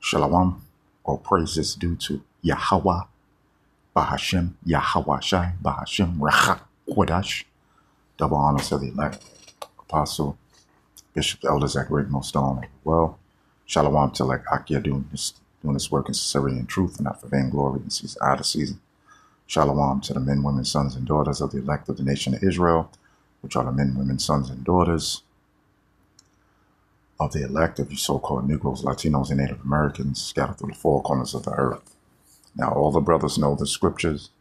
Shalom, all praises due to Yahweh, Bahashem, Yahweh Shai, Bahashem, Rachak, Kodash. Double honors to the elect, apostle, bishop, elders at Great Millstone. Well, Shalom to like Akia doing this work in sincerity and truth, and not for vainglory in season out of season. Shalom to the men, women, sons, and daughters of the elect of the nation of Israel, which are the men, women, sons, and daughters of the elect of you so-called Negroes, Latinos, and Native Americans scattered through the four corners of the earth. Now, all the brothers know the scriptures.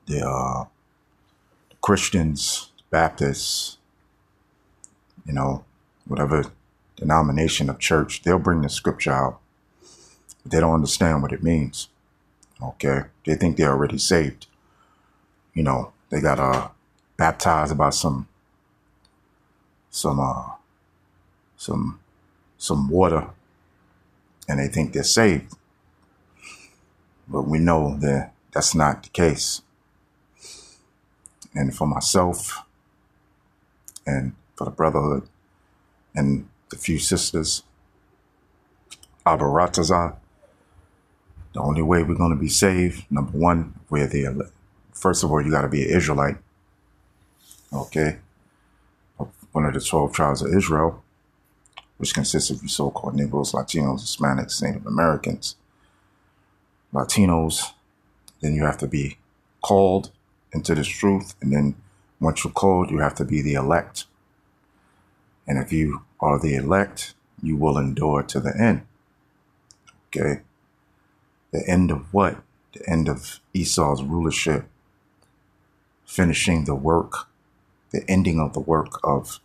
The Christians, Baptists, whatever denomination of church, they'll bring the scripture out. But they don't understand what it means. Okay? They think they're already saved. They got baptized about some water, and they think they're saved. But we know that that's not the case. And for myself and for the brotherhood and the few sisters, Abaratazah, the only way we're going to be saved, number one, first of all, you got to be an Israelite. Okay? One of the 12 tribes of Israel, which consists of you so-called Negroes, Latinos, Hispanics, Native Americans, Latinos. Then you have to be called into this truth. And then once you're called, you have to be the elect. And if you are the elect, you will endure to the end. Okay? The end of what? The end of Esau's rulership, finishing the work, the ending of the work of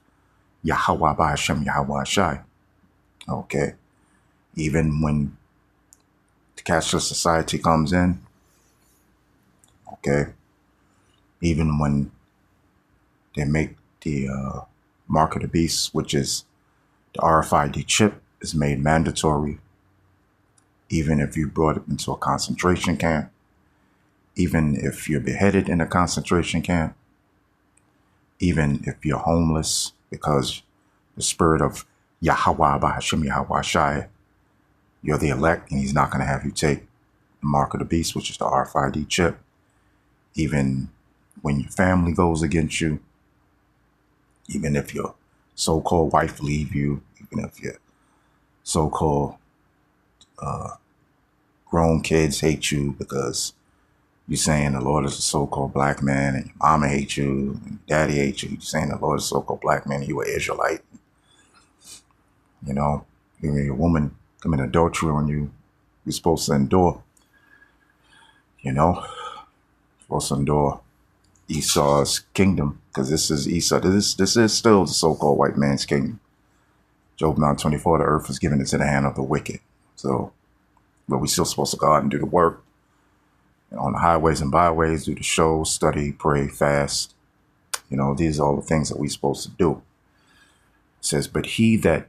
Yahweh Ba'ashem, Yahweh Shai. Okay? Even when the cashless society comes in, okay? Even when they make the mark of the beast, which is the RFID chip, is made mandatory. Even if you brought it into a concentration camp, even if you're beheaded in a concentration camp, even if you're homeless because the spirit of Yahweh Bahashem Yahweh Shai, you're the elect, and he's not going to have you take the mark of the beast, which is the RFID chip. Even when your family goes against you, even if your so-called wife leave you, even if your so-called grown kids hate you because you're saying the Lord is a so-called black man, and your mama hates you, and your daddy hates you. You're saying the Lord is a so-called black man, and you are Israelite. Even your woman commit adultery on you, you're supposed to endure. Supposed to endure Esau's kingdom, because this is Esau. This is still the so-called white man's kingdom. Job 9:24, the earth is given into the hand of the wicked. So, but we still supposed to go out and do the work. On the highways and byways, do the shows, study, pray, fast. These are all the things that we're supposed to do. It says, but he that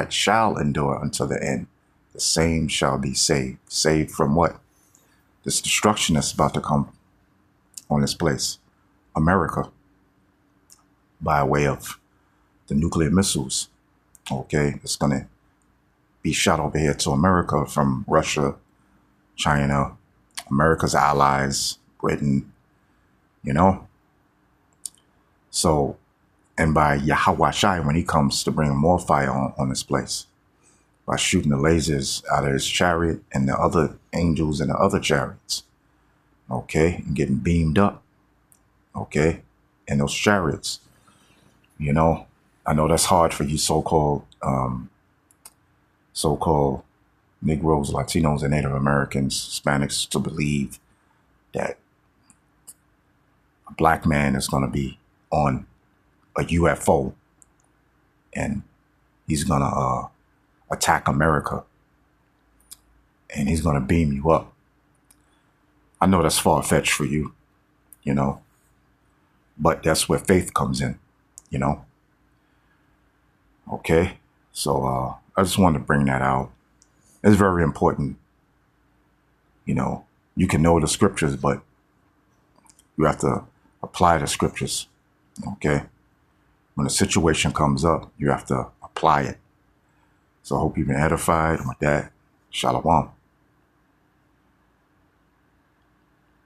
shall endure until the end, the same shall be saved. Saved from what? This destruction that's about to come on this place, America, by way of the nuclear missiles. Okay, it's going to be shot over here to America from Russia, China, America's allies, Britain, So, and by Yahweh Shai, when he comes to bring more fire on this place, by shooting the lasers out of his chariot and the other angels and the other chariots, okay, and getting beamed up, okay, in those chariots. I know that's hard for you so-called Negroes, Latinos, and Native Americans, Hispanics to believe that a black man is going to be on a UFO and he's going to attack America and he's going to beam you up. I know that's far-fetched for you, but that's where faith comes in, Okay, so I just wanted to bring that out. It's very important. You can know the scriptures, but you have to apply the scriptures. Okay, when a situation comes up, you have to apply it. So I hope you've been edified. And with that, shalom.